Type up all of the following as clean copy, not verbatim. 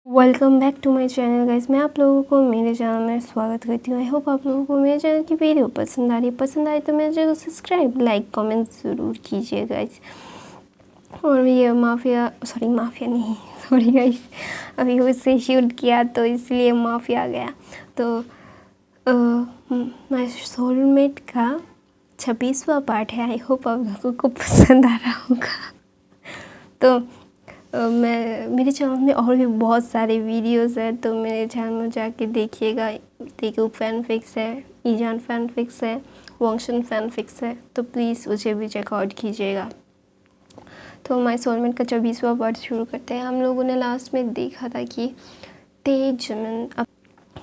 Welcome back to my channel guys. मैं आप लोगों को मेरे चैनल में स्वागत करती हूँ। आई होप आप लोगों को मेरे चैनल की वीडियो पसंद आ रही है। पसंद आई तो मेरे चैनल को सब्सक्राइब लाइक कमेंट ज़रूर कीजिए गाइस। और ये माफिया नहीं सॉरी गाइस, अभी उससे शूट किया तो इसलिए माफिया आ गया। तो माय सोलमेट का 26वां पार्ट है। आई होप आप लोगों को पसंद आ रहा होगा। तो मेरे चैनल में और भी बहुत सारे वीडियोस हैं, तो मेरे चैनल में जाके देखिएगा। देखो फैन फिक्स है, ईजान फैन फिक्स है, वंशन फैन फिक्स है, तो प्लीज़ उसे भी चेकआउट कीजिएगा। तो माय सोलमेट का 24वां पार्ट शुरू करते हैं। हम लोगों ने लास्ट में देखा था कि तेजमन अब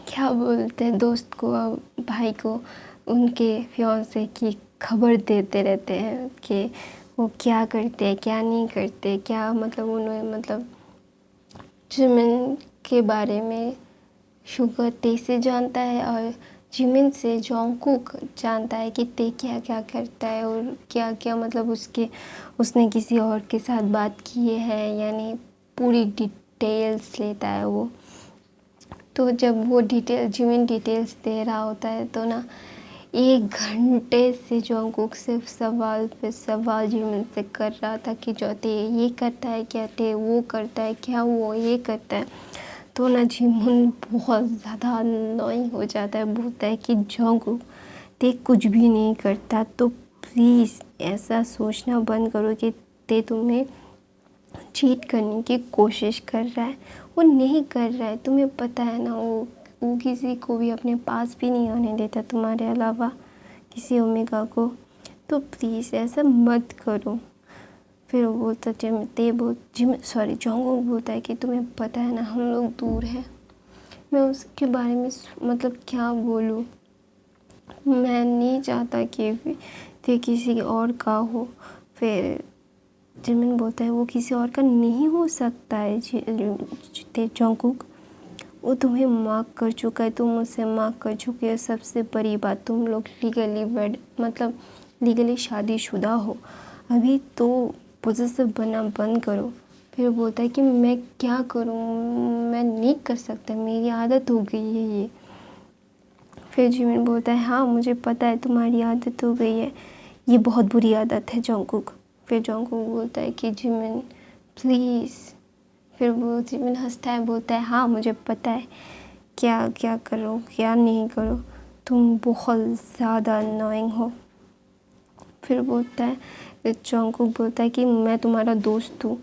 क्या बोलते हैं दोस्त को, भाई को, उनके फियांसे की खबर देते रहते हैं कि वो क्या करते हैं क्या नहीं करते, क्या मतलब उन्होंने मतलब जिमिन के बारे में शुगर ते से जानता है और जिमिन से जोंगकुक जानता है कि ते क्या क्या करता है और क्या क्या मतलब उसने किसी और के साथ बात की है, यानी पूरी डिटेल्स लेता है वो। तो जब वो जिमिन डिटेल्स दे रहा होता है तो ना 1 घंटे से जोंगकुक सिर्फ सवाल पे सवाल जिमिन से कर रहा था कि जो ते ये करता है क्या, ते वो करता है क्या, वो ये करता है। तो ना जिमिन बहुत ज़्यादा अननोइंग हो जाता है, बोलता है कि जोंगकुक ते कुछ भी नहीं करता, तो प्लीज़ ऐसा सोचना बंद करो कि ते तुम्हें चीट करने की कोशिश कर रहा है। वो नहीं कर रहा है, तुम्हें पता है ना। वो किसी को भी अपने पास भी नहीं आने देता तुम्हारे अलावा, किसी ओमेगा को। तो प्लीज़ ऐसा मत करो। फिर वो बोलता जोंगकुक बोलता है कि तुम्हें पता है ना हम लोग दूर हैं। मैं उसके बारे में मतलब क्या बोलूँ, मैं नहीं चाहता कि ते किसी और का हो। फिर जिमिन बोलता है वो किसी और का नहीं हो सकता है जोंगकुक, वो तुम्हें मार्क कर चुका है, तुम उसे मार्क कर चुके हो। सबसे बड़ी बात, तुम लोग लीगली शादीशुदा हो। अभी तो पॉसेसिव बनना बंद करो। फिर बोलता है कि मैं क्या करूं, मैं नहीं कर सकता, मेरी आदत हो गई है ये। फिर जिमिन बोलता है हाँ मुझे पता है तुम्हारी आदत हो गई है, ये बहुत बुरी आदत है जोंगकुक। फिर जोंगकुक बोलता है कि जिमिन प्लीज़। फिर वो जिमिन हंसता है, बोलता है हाँ मुझे पता है क्या क्या करो क्या नहीं करो, तुम बहुत ज़्यादा अननोइंग हो। फिर बोलता है जोंगकुक बोलता है कि मैं तुम्हारा दोस्त हूँ।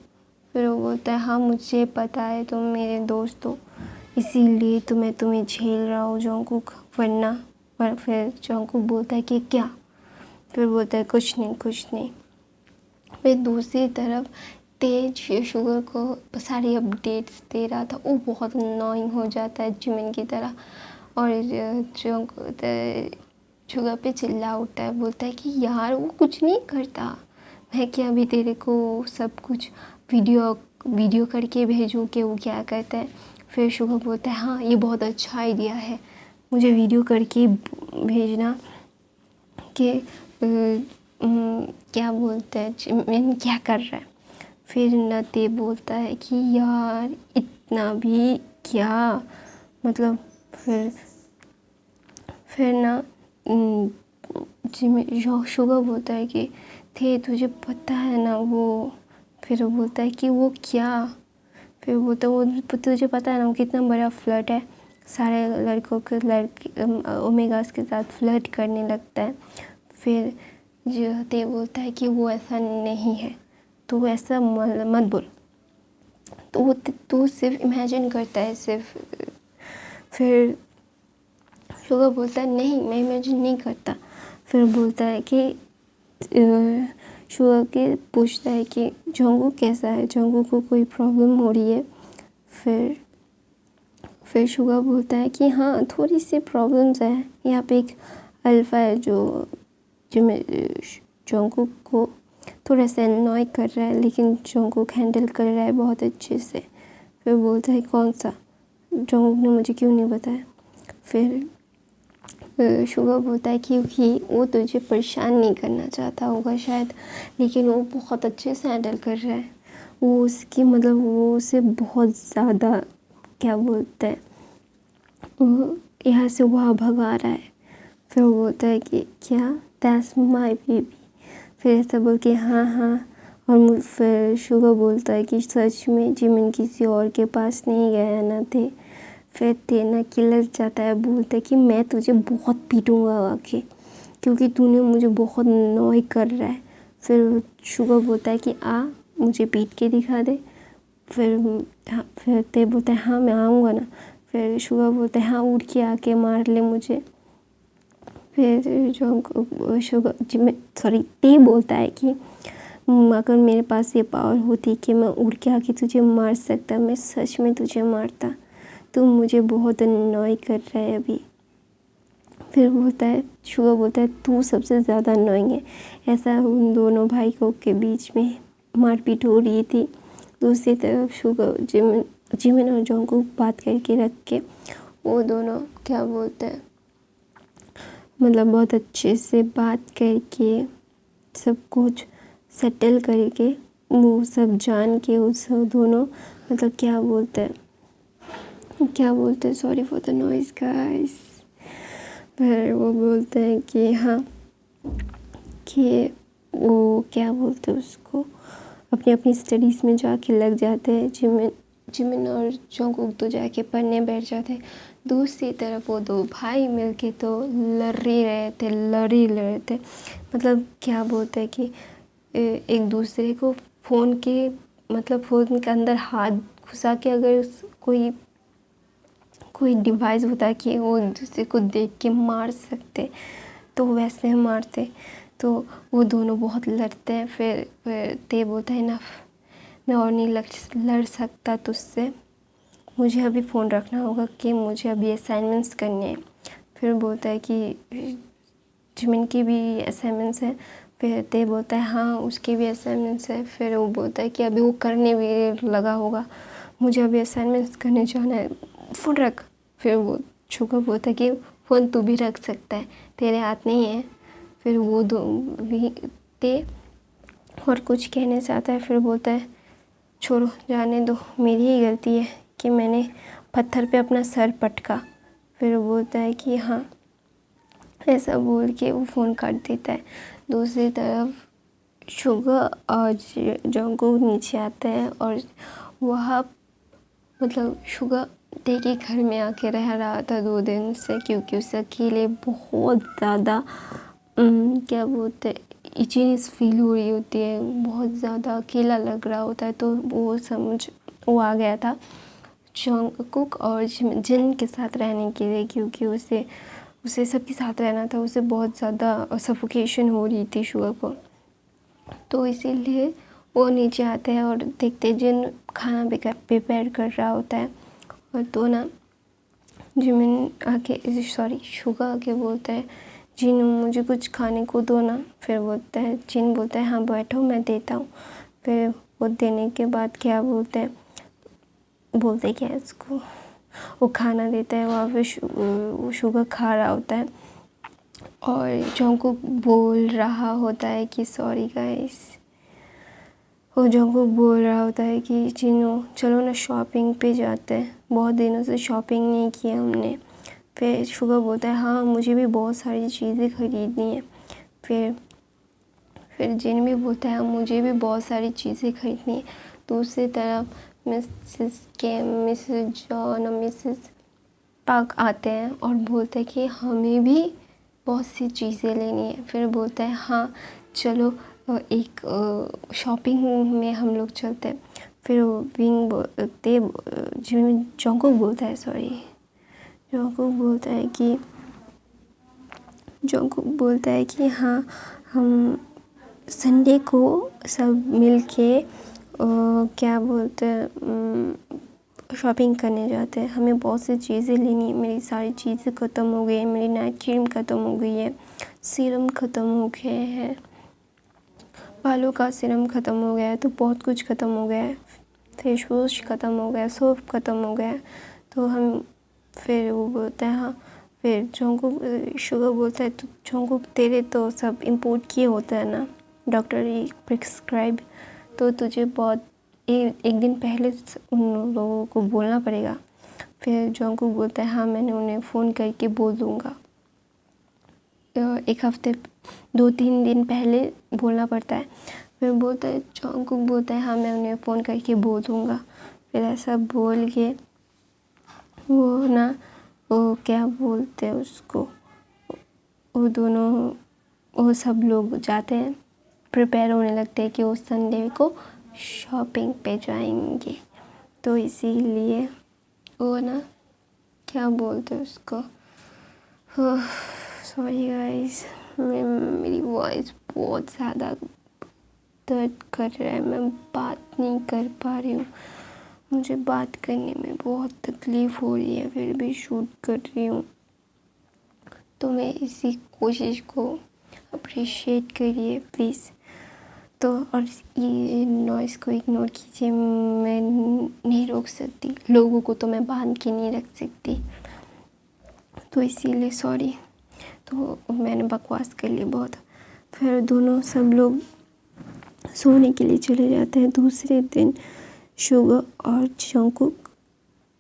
फिर वो बोलता है हाँ मुझे पता है तुम मेरे दोस्त हो, इसीलिए तो मैं तुम्हें झेल रहा हूँ जोंगकुक, वरना। फिर जोंगकुक बोलता है कि क्या। फिर बोलता है कुछ नहीं। फिर दूसरी तरफ तेज शुगर को सारी अपडेट्स दे रहा था, वो बहुत अननोइंग हो जाता है जिमिन की तरह। और शुगर पे चिल्ला उठता है, बोलता है कि यार वो कुछ नहीं करता, मैं क्या अभी तेरे को सब कुछ वीडियो करके भेजूँ कि वो क्या करता है। फिर शुगर बोलता है हाँ ये बहुत अच्छा आइडिया है, मुझे वीडियो करके भेजना कि क्या बोलते हैं जिमिन क्या कर रहा है। फिर नते बोलता है कि यार इतना भी क्या, मतलब फिर ना शुगर बोलता है कि थे तुझे पता है ना वो। फिर वो बोलता है कि वो क्या। फिर बोलता है वो तुझे पता है ना वो कितना बड़ा फ्लर्ट है, सारे लड़कों के ओमेगास के साथ फ्लर्ट करने लगता है। फिर जो ते बोलता है कि वो ऐसा नहीं है, तो ऐसा मत बोल, तो तू सिर्फ इमेजिन करता है सिर्फ। फिर शुगर बोलता है नहीं मैं इमेजिन नहीं करता। फिर बोलता है कि शुगर के पूछता है कि जोंगकुक कैसा है, जोंगकुक को कोई प्रॉब्लम हो रही है। फिर शुगर बोलता है कि हाँ थोड़ी सी प्रॉब्लम्स है, यहाँ पे एक अल्फ़ा है जो जोंगकुक को थोड़ा सा अननॉय कर रहा है, लेकिन जोंगकुक हैंडल कर रहा है बहुत अच्छे से। फिर बोलता है कौन सा, जोंगकुक ने मुझे क्यों नहीं बताया। फिर शुगर बोलता है क्योंकि वो तुझे परेशान नहीं करना चाहता होगा शायद, लेकिन वो बहुत अच्छे से हैंडल कर रहा है। वो उसकी मतलब वो उसे बहुत ज़्यादा क्या बोलते हैं वो यहाँ से वहाँ भगा रहा है। फिर वो बोलता है कि क्या दैट्स माय बेबी। फिर ऐसा बोल के हाँ हाँ। और फिर शुगर बोलता है कि सच में जिमिन किसी और के पास नहीं गया ना थे। फिर तेना किलस जाता है, बोलता है कि मैं तुझे बहुत पीटूँगा आके, क्योंकि तूने मुझे बहुत नॉय कर रहा है। फिर शुगर बोलता है कि आ मुझे पीट के दिखा दे। फिर ते बोलता है हाँ मैं आऊँगा ना। फिर शुगर बोलता है हाँ उड़ के आके मार ले मुझे। फिर ते बोलता है कि अगर मेरे पास ये पावर होती कि मैं उड़ के आके तुझे मार सकता, मैं सच में तुझे मारता। तू मुझे बहुत अननॉय कर रहा है अभी। फिर बोलता है शुगर बोलता है तू सबसे ज़्यादा अननॉइंग है। ऐसा उन दोनों भाइयों के बीच में मारपीट हो रही थी। दूसरी तरफ शुगर जिमिन और जंगकुक बात करके रख के वो दोनों क्या बोलते हैं मतलब बहुत अच्छे से बात करके सब कुछ सेटल करके वो सब जान के उस दोनों मतलब क्या बोलते हैं sorry for the noise guys. फिर वो बोलते हैं कि हाँ कि वो क्या बोलते हैं उसको अपनी अपनी स्टडीज़ में जाके लग जाते हैं। जिमिन और जंगकुक तो जाके पढ़ने बैठ जाते हैं। दूसरी तरफ वो दो भाई मिलके तो लड़ ही रहे थे। मतलब क्या बोलते हैं कि एक दूसरे को फ़ोन के अंदर हाथ घुसा के अगर कोई डिवाइस होता है कि वो एक दूसरे को देख के मार सकते तो वैसे मारते। तो वो दोनों बहुत लड़ते हैं। फिर ते बोलता है ना मैं और नहीं लड़ सकता तुझसे, मुझे अभी फ़ोन रखना होगा कि मुझे अभी असाइनमेंट्स करने हैं। फिर बोलता है कि जिमिन की भी असाइनमेंट्स है। फिर ते बोलता है हाँ उसकी भी असाइनमेंट्स है। फिर वो बोलता है कि अभी वो करने भी लगा होगा, मुझे अभी असाइनमेंट्स करने जाना है, फ़ोन रख। फिर वो शुगर बोलता है कि फ़ोन तू भी रख सकता है, तेरे हाथ नहीं है। फिर वो दो भी ते और कुछ कहने से आता है। फिर बोलता है छोड़ो जाने दो, मेरी ही गलती है कि मैंने पत्थर पे अपना सर पटका। फिर वो बोलता है कि हाँ ऐसा बोल के वो फ़ोन काट देता है। दूसरी तरफ शुगर और जंगकुक नीचे आते हैं और वहाँ मतलब शुगर ते के घर में आके रह रहा था 2 दिन से, क्योंकि उसे अकेले बहुत ज़्यादा क्या बोलते इचीनेस फील हो रही होती है, बहुत ज़्यादा अकेला लग रहा होता है। तो वो आ गया था जंगकुक और जिन के साथ रहने के लिए, क्योंकि उसे सबके साथ रहना था। उसे बहुत ज़्यादा सफोकेशन हो रही थी शुगर को, तो इसीलिए वो नीचे आते हैं और देखते जिन खाना प्रिपेयर कर रहा होता है। और तो ना शुगर आके बोलता है जिन मुझे कुछ खाने को दो ना। फिर जिन बोलता है हाँ बैठो मैं देता हूँ। फिर वो देने के बाद क्या बोलते हैं इसको वो खाना देता है। वहाँ पे वो शुगर खा रहा होता है और जंगकुक बोल रहा होता है कि सॉरी गाइस। वो जंगकुक बोल रहा होता है कि चलो ना शॉपिंग पे जाते हैं, बहुत दिनों से शॉपिंग नहीं किया हमने। फिर शुगर बोलता है हाँ मुझे भी बहुत सारी चीज़ें खरीदनी है। फिर जिन भी बोलता है मुझे भी बहुत सारी चीज़ें खरीदनी है। दूसरी तरफ मिसेस जॉन और मिसेस पार्क आते हैं और बोलते हैं कि हमें भी बहुत सी चीज़ें लेनी है। फिर बोलता है हाँ चलो एक शॉपिंग में हम लोग चलते हैं। फिर जंगकुक बोलता है कि हाँ हम संडे को सब मिल के क्या बोलते हैं शॉपिंग करने जाते हैं। हमें बहुत सी चीज़ें लेनी है, मेरी सारी चीज़ें ख़त्म हो गई है, मेरी नाइट क्रीम ख़त्म हो गई है, सीरम ख़त्म हो गए हैं, बालों का सीरम ख़त्म हो गया है, तो बहुत कुछ ख़त्म हो गया है, फेस वॉश ख़त्म हो गया, सोप ख़त्म हो गया है। तो हम फिर वो बोलते हैं हाँ। फिर शुगर बोलता है तो जंगकुक तेरे तो सब इम्पोर्ट किए होते हैं ना, डॉक्टर प्रिस्क्राइब, तो तुझे बहुत एक दिन पहले उन लोगों को बोलना पड़ेगा फिर जंगकुक बोलता है हाँ मैंने उन्हें फ़ोन करके बोल दूँगा। एक हफ़्ते 2-3 दिन पहले बोलना पड़ता है। फिर बोलता है जंगकुक बोलता है हाँ मैं उन्हें फ़ोन करके बोल दूँगा। फिर ऐसा बोल के वो ना वो क्या बोलते हैं उसको, वो दोनों वो सब लोग जाते हैं, प्रिपेयर होने लगते हैं कि वो संडे को शॉपिंग पे जाएंगे। तो इसीलिए वो ना क्या बोलते हैं उसको, सॉरी गाइस मेरी वॉइस बहुत ज़्यादा दर्द कर रहा है, मैं बात नहीं कर पा रही हूँ। मुझे बात करने में बहुत तकलीफ़ हो रही है, फिर भी शूट कर रही हूँ। तो मैं इसी कोशिश को अप्रिशिएट करिए प्लीज़। तो और ये नॉइज़ को इग्नोर कीजिए, मैं नहीं रोक सकती, लोगों को तो मैं बांध के नहीं रख सकती, तो इसीलिए सॉरी। तो मैंने बकवास कर ली बहुत। फिर दोनों सब लोग सोने के लिए चले जाते हैं। दूसरे दिन शुगर और जंगकुक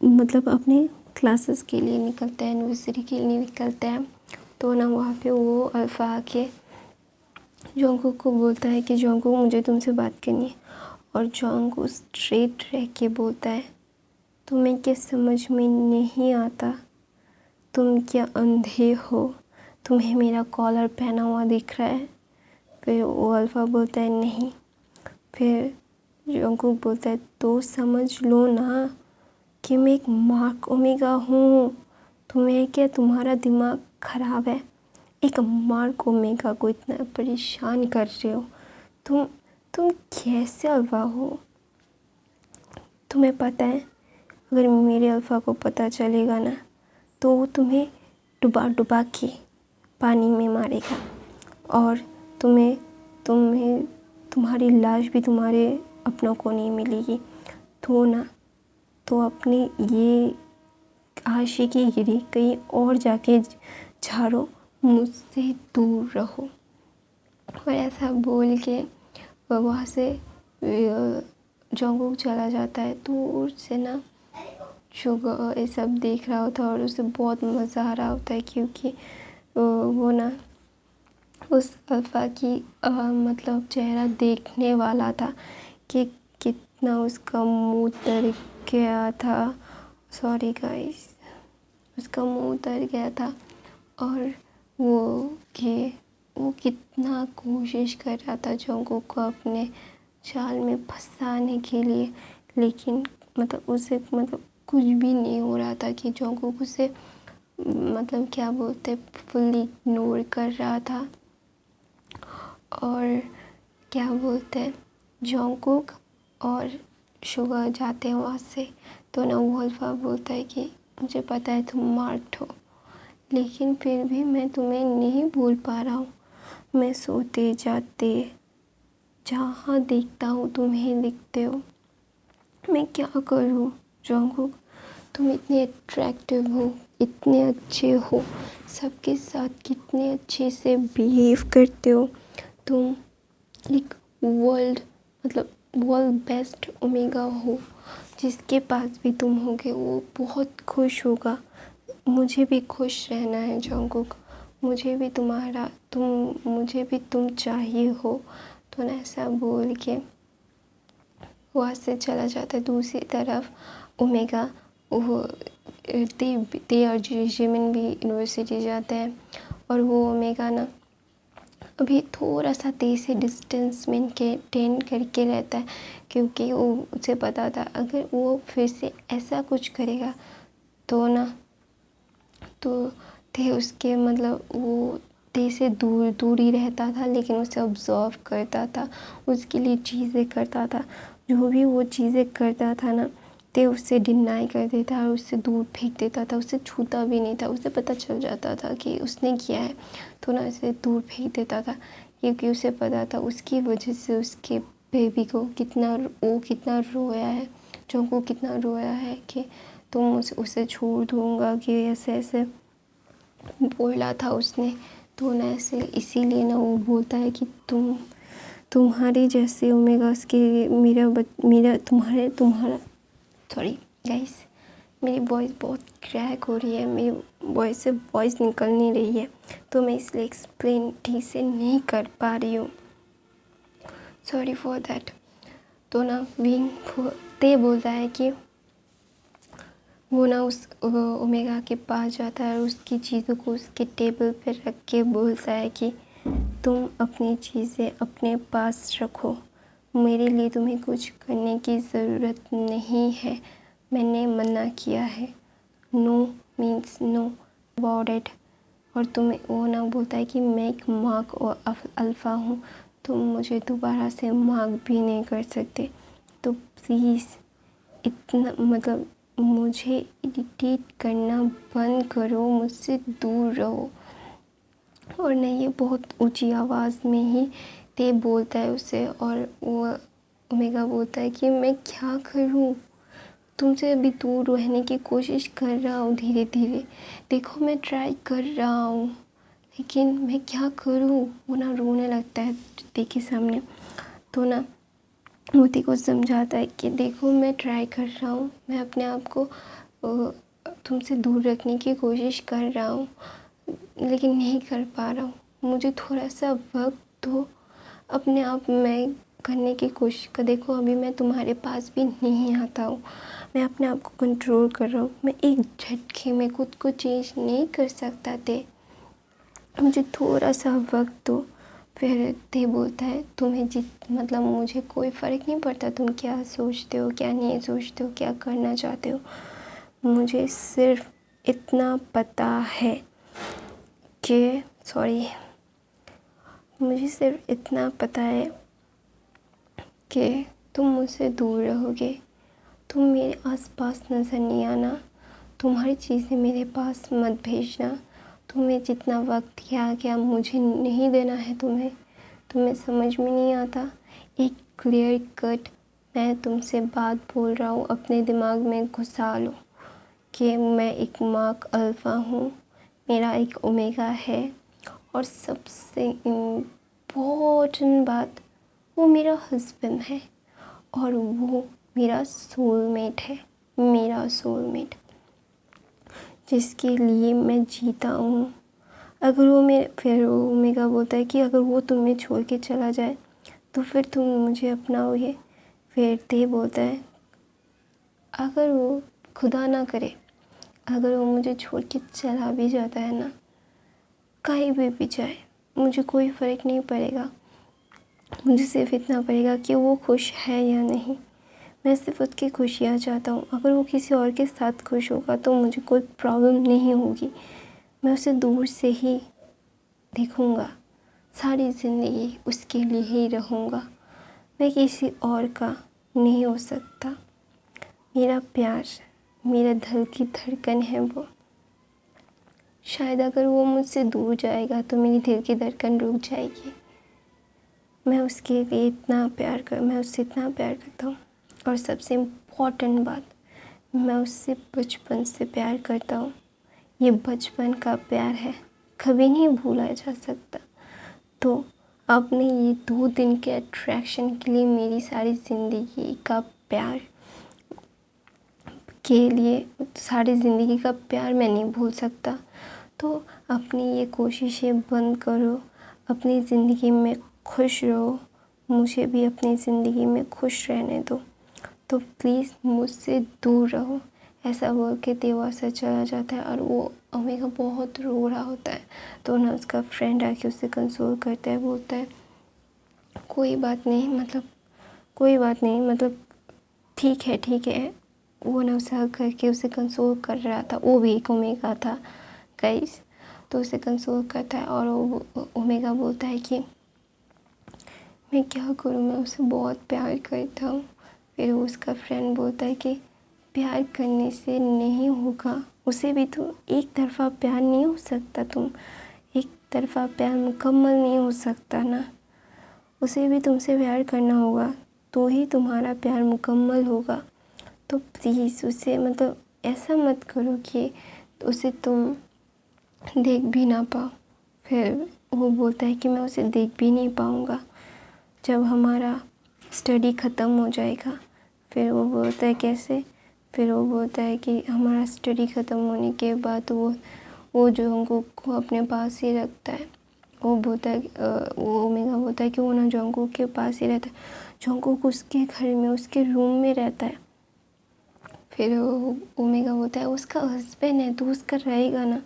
मतलब अपने क्लासेस के लिए निकलते हैं, एनिवर्सरी के लिए निकलते हैं। तो ना वहाँ पे वो अल्फ़ा आके जंगकुक को बोलता है कि जंगकुक मुझे तुमसे बात करनी है। और जंगकुक स्ट्रेट रह के बोलता है तुम्हें क्या समझ में नहीं आता, तुम क्या अंधे हो, तुम्हें मेरा कॉलर पहना हुआ दिख रहा है। फिर वो अल्फ़ा बोलता है नहीं। फिर जंगकुक बोलता है तो समझ लो ना कि मैं एक मार्क ओमेगा हूँ, तुम्हें क्या तुम्हारा दिमाग ख़राब है, एक मार्क ओमेगा को इतना परेशान कर रहे हो, तुम कैसे अल्फ़ा हो। तुम्हें पता है अगर मेरे अल्फ़ा को पता चलेगा ना तो वो तुम्हें डुबा डुबा के पानी में मारेगा और तुम्हारी लाश भी तुम्हारे अपनों को नहीं मिलेगी। तो अपनी ये आशिकी गिरी कहीं और जाके झाड़ो, मुझसे दूर रहो। और ऐसा बोल के वहाँ से जंगकुक चला जाता है। दूर से ना शुगर ये सब देख रहा होता है और उसे बहुत मज़ा आ रहा होता है, क्योंकि वो ना उस अल्फ़ा की मतलब चेहरा देखने वाला था कि कितना उसका मुंह तर गया था। सॉरी गाइस, उसका मुंह तर गया था और वो कितना कोशिश कर रहा था जंगकुक को अपने जाल में फंसाने के लिए, लेकिन उसे कुछ भी नहीं हो रहा था कि जंगकुक उसे क्या बोलते फुल्ली इग्नोर कर रहा था। और क्या बोलते हैं जंगकुक और शुगर जाते हैं वहाँ से। तो ना वो अल्फ़ा बोलता है कि मुझे पता है तुम मार्क्ड हो, लेकिन फिर भी मैं तुम्हें नहीं भूल पा रहा हूँ। मैं सोते जाते जहाँ देखता हूँ तुम्हें दिखते हो, मैं क्या करूँ जंगकुक, तुम इतने अट्रैक्टिव हो, इतने अच्छे हो, सबके साथ कितने अच्छे से बिहेव करते हो, तुम एक वर्ल्ड बेस्ट ओमेगा हो, जिसके पास भी तुम होगे वो बहुत खुश होगा। मुझे भी खुश रहना है जंगकुक, मुझे भी तुम चाहिए हो। तो ना ऐसा बोल के वहाँ से चला जाता है। दूसरी तरफ ओमेगा वो ते और जिमिन भी यूनिवर्सिटी जाते हैं और वो ओमेगा ना अभी थोड़ा सा ते से डिस्टेंस मेंटेन करके रहता है, क्योंकि वो उसे पता था अगर वो फिर से ऐसा कुछ करेगा तो ना तो ते उसके वो ते से दूर ही रहता था, लेकिन उसे ऑब्ज़र्व करता था, उसके लिए चीज़ें करता था। जो भी वो चीज़ें करता था ना ते उससे डिनाई कर देता और उससे दूर फेंक देता था, उससे छूता भी नहीं था। उसे पता चल जाता था कि उसने किया है तो ना उसे दूर फेंक देता था, क्योंकि उसे पता था उसकी वजह से उसके बेबी को कितना रोया है, जंगकुक कितना रोया है कि तुम उसे छोड़ दूँगा, कि ऐसे ऐसे बोला था उसने। तो ना ऐसे इसीलिए ना वो बोलता है कि तुम्हारे जैसे ओमेगास के तुम्हारा सॉरी गाइस, मेरी वॉइस बहुत क्रैक हो रही है, मेरी वॉइस से वॉइस निकल नहीं रही है, तो मैं इसलिए एक्सप्लेन ठीक से नहीं कर पा रही हूँ। Sorry for that. तो ना विंग ते बोलता है कि वो ना उस ओमेगा के पास जाता है और उसकी चीज़ों को उसके टेबल पर रख के बोलता है कि तुम अपनी चीज़ें अपने पास रखो, मेरे लिए तुम्हें कुछ करने की ज़रूरत नहीं है, मैंने मना किया है। No means no about it. और तुम्हें वो ना बोलता है कि मैं एक मार्क और अल्फ़ा हूँ, तुम मुझे दोबारा से मार्क भी नहीं कर सकते, तो प्लीज़ इतना मतलब मुझे इरिटेट करना बंद करो, मुझसे दूर रहो। और नहीं, ये बहुत ऊंची आवाज़ में ही ते बोलता है उसे, और वो ओमेगा बोलता है कि मैं क्या करूं, तुमसे अभी दूर रहने की कोशिश कर रहा हूँ धीरे धीरे, देखो मैं ट्राई कर रहा हूँ, लेकिन मैं क्या करूँ। वो ना रोने लगता है ते के सामने। तो ना मोती को समझाता है कि देखो मैं ट्राई कर रहा हूँ, मैं अपने आप को तुमसे दूर रखने की कोशिश कर रहा हूँ, लेकिन नहीं कर पा रहा हूँ, मुझे थोड़ा सा वक्त दो, अपने आप मैं करने की कोशिश कर, देखो अभी मैं तुम्हारे पास भी नहीं आता हूँ, मैं अपने आप को कंट्रोल कर रहा हूँ, मैं एक झटके में खुद को चेंज नहीं कर सकता थे, मुझे थोड़ा सा वक्त दो। फिर ते बोलता है तुम्हें मतलब मुझे कोई फ़र्क नहीं पड़ता तुम क्या सोचते हो क्या नहीं सोचते हो, क्या करना चाहते हो, मुझे सिर्फ इतना पता है कि मुझे सिर्फ इतना पता है कि तुम मुझसे दूर रहोगे, तुम मेरे आसपास नज़र नहीं आना, तुम्हारी चीज़ें मेरे पास मत भेजना, तुम्हें जितना वक्त क्या मुझे नहीं देना है, तुम्हें समझ में नहीं आता। एक क्लियर कट मैं तुमसे बात बोल रहा हूँ, अपने दिमाग में घुसा लो कि मैं एक मार्क अल्फ़ा हूँ, मेरा एक ओमेगा है, और सबसे इम्पोर्टेंट बात, वो मेरा हस्बैंड है और वो मेरा सोलमेट है, मेरा सोलमेट जिसके लिए मैं जीता हूँ। अगर वो फिर ओमेगा बोलता है कि अगर वो तुम्हें छोड़ के चला जाए तो फिर तुम मुझे अपनाओगे। फिर ते बोलता है अगर वो खुदा ना करे, अगर वो मुझे छोड़ के चला भी जाता है ना, कहीं भी जाए, मुझे कोई फ़र्क नहीं पड़ेगा, मुझे सिर्फ इतना पड़ेगा कि वो खुश है या नहीं, मैं सिर्फ उसकी खुशियाँ चाहता हूँ। अगर वो किसी और के साथ खुश होगा तो मुझे कोई प्रॉब्लम नहीं होगी, मैं उसे दूर से ही देखूँगा, सारी ज़िंदगी उसके लिए ही रहूँगा, मैं किसी और का नहीं हो सकता। मेरा प्यार, मेरा दिल की धड़कन है वो, शायद अगर वो मुझसे दूर जाएगा तो मेरी दिल की धड़कन रुक जाएगी। मैं उससे इतना प्यार करता हूँ। और सबसे इम्पोर्टेंट बात, मैं उससे बचपन से प्यार करता हूँ। ये बचपन का प्यार है, कभी नहीं भूला जा सकता। तो आपने ये 2 दिन के अट्रैक्शन के लिए मेरी सारी ज़िंदगी का प्यार के लिए, सारी ज़िंदगी का प्यार मैं नहीं भूल सकता। तो अपनी ये कोशिशें बंद करो, अपनी ज़िंदगी में खुश रहो, मुझे भी अपनी ज़िंदगी में खुश रहने दो, तो प्लीज़ मुझसे दूर रहो। ऐसा बोल के देवा से चला जाता है और वो ओमेगा बहुत रो रहा होता है। तो ना उसका फ्रेंड आके उसे कंसोल करता है, बोलता है कोई बात नहीं, मतलब ठीक है। वो ना उसे हग करके उसे कंसोल कर रहा था, वो भी एक ओमेगा था गाइस। तो उसे कंसोल करता है और वो ओमेगा बोलता है कि मैं क्या करूँ, मैं उसे बहुत प्यार करता हूँ। फिर उसका फ्रेंड बोलता है कि प्यार करने से नहीं होगा, उसे भी तो एक तरफ़ा प्यार नहीं हो सकता, तुम एक तरफ़ा प्यार मुकम्मल नहीं हो सकता ना, उसे भी तुमसे प्यार करना होगा तो ही तुम्हारा प्यार मुकम्मल होगा। तो प्लीज़ उसे मतलब ऐसा मत करो कि उसे तुम देख भी ना पाओ। फिर वो बोलता है कि मैं उसे देख भी नहीं पाऊँगा जब हमारा स्टडी ख़त्म हो जाएगा। फिर वो बोलता है कैसे, फिर वो बोलता है कि हमारा स्टडी ख़त्म होने के बाद वो जंगकुक को अपने पास ही रखता है। वो बोलता है वो ओमेगा बोलता है कि वो ना जंगकुक के पास ही रहता है। जंगकुक उसके घर में उसके रूम में रहता है। फिर ओमेगा बोलता है उसका हस्बैंड है तो उसका रहेगा ना।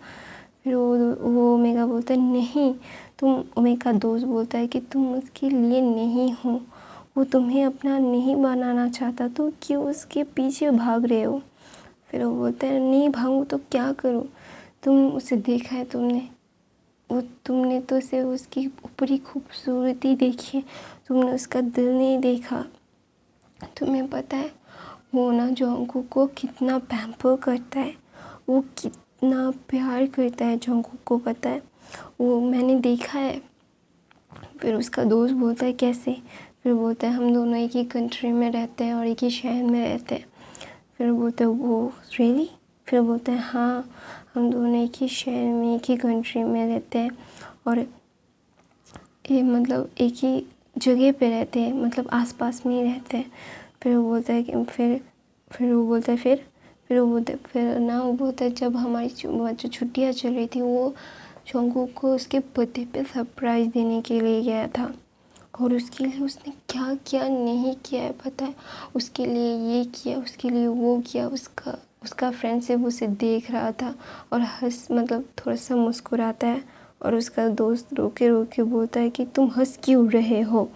फिर वो ओमेगा बोलता है नहीं, तुम ओमेगा दोस्त बोलता है कि तुम उसके लिए नहीं हो, वो तुम्हें अपना नहीं बनाना चाहता तो क्यों उसके पीछे भाग रहे हो। फिर वो बोलता है नहीं भागूँ तो क्या करूँ, तुम उसे देखा है तुमने तो सिर्फ उसकी ऊपरी खूबसूरती देखी है, तुमने उसका दिल नहीं देखा। तुम्हें पता है वो ना जंगकुक को कितना पैम्पर करता है, वो कितना प्यार करता है जंगकुक को, पता है वो मैंने देखा है। फिर उसका दोस्त बोलता है कैसे। फिर बोलता है हम दोनों एक ही कंट्री में रहते हैं और एक ही शहर में रहते हैं। फिर बोलता है वो रियली। फिर बोलता है हाँ, हम दोनों एक ही शहर में एक ही कंट्री में रहते हैं और ये मतलब एक ही जगह पे रहते हैं, मतलब आसपास में ही रहते हैं। फिर वो बोलता है कि फिर वो बोलता है फिर ना वो बोलता है जब हमारी जो छुट्टियाँ चल रही थी वो जंगकुक को उसके बर्थडे पे सरप्राइज़ देने के लिए गया था और उसके लिए उसने क्या क्या नहीं किया है पता है। उसके लिए ये किया, उसके लिए वो किया। उसका फ्रेंड सिर्फ उसे देख रहा था और मतलब थोड़ा सा मुस्कुराता है और उसका दोस्त रोके रोके बोलता है कि तुम हंस क्यों रहे हो।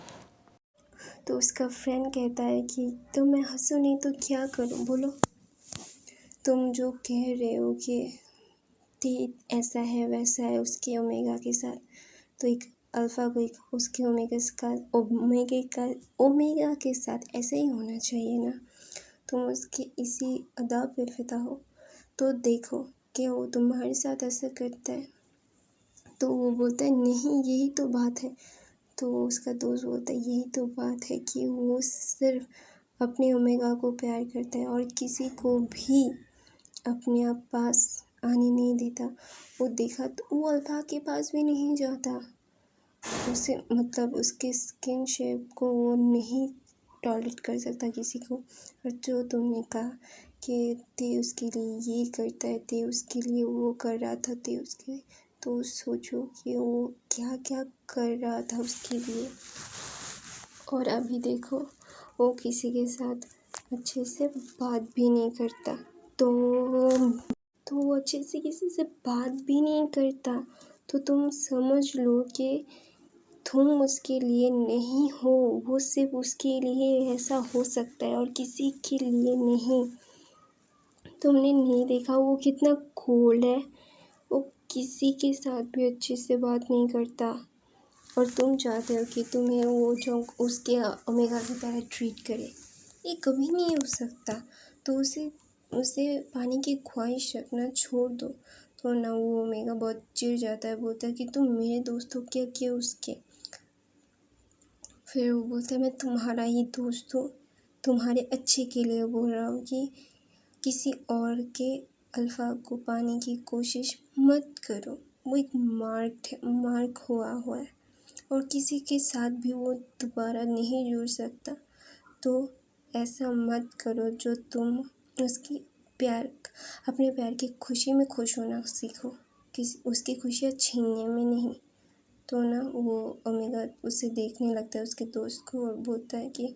तो उसका फ्रेंड कहता है कि तो मैं हंसूँ नहीं तो क्या करूँ बोलो। तुम जो कह रहे हो कि ऐसा है वैसा है उसके ओमेगा के साथ, तो एक अल्फ़ा को एक उसके ओमेगा के साथ ऐसा ही होना चाहिए ना। तुम उसके इसी अदा पे फिदा हो तो देखो कि वो तुम्हारे साथ ऐसा करता है। तो वो बोलता है नहीं यही तो बात है। तो उसका दोस्त बोलता है यही तो बात है कि वो सिर्फ अपने ओमेगा को प्यार करता है और किसी को भी अपने आप पास आने नहीं देता। वो देखा तो वो अल्फा के पास भी नहीं जाता। उसे मतलब उसके स्किन शेप को वो नहीं टॉलरेट कर सकता किसी को। और जो तुमने कहा कि ते उसके लिए ये करता है, ते उसके लिए वो कर रहा था, ते उसके लिए, तो सोचो कि वो क्या क्या कर रहा था उसके लिए। और अभी देखो वो किसी के साथ अच्छे से बात भी नहीं करता। तो वो अच्छे से किसी से बात भी नहीं करता। तो तुम समझ लो कि तुम उसके लिए नहीं हो, वो सिर्फ उसके लिए ऐसा हो सकता है और किसी के लिए नहीं। तुमने नहीं देखा वो कितना कोल्ड है, वो किसी के साथ भी अच्छे से बात नहीं करता और तुम चाहते हो कि तुम्हें वो जो उसके ओमेगा की तरह ट्रीट करे। ये कभी नहीं हो सकता। तो उसे पाने की ख्वाहिश रखना छोड़ दो। तो ना वो ओमेगा बहुत चिढ़ जाता है, बोलता है कि तुम मेरे दोस्त हो, क्या किया उसके। फिर वो बोलता है मैं तुम्हारा ही दोस्त हूँ, तुम्हारे अच्छे के लिए बोल रहा हूँ कि किसी और के अल्फ़ा को पाने की कोशिश मत करो। वो एक मार्क हुआ है और किसी के साथ भी वो दोबारा नहीं जुड़ सकता। तो ऐसा मत करो जो तुम उसकी अपने प्यार की खुशी में खुश होना सीखो, उसकी खुशियाँ छीनने में नहीं। तो ना वो ओमेगा उसे देखने लगता है उसके दोस्त को और बोलता है कि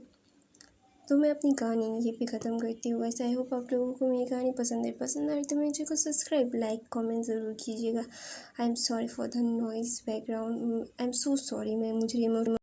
तो मैं अपनी कहानी यहीं पे ख़त्म करती हूँ। वैसे आई होप आप लोगों को मेरी कहानी पसंद आई तो मेरे चैनल को सब्सक्राइब, लाइक, कमेंट ज़रूर कीजिएगा। I am sorry for the noise background, I am so sorry. मैं मुझे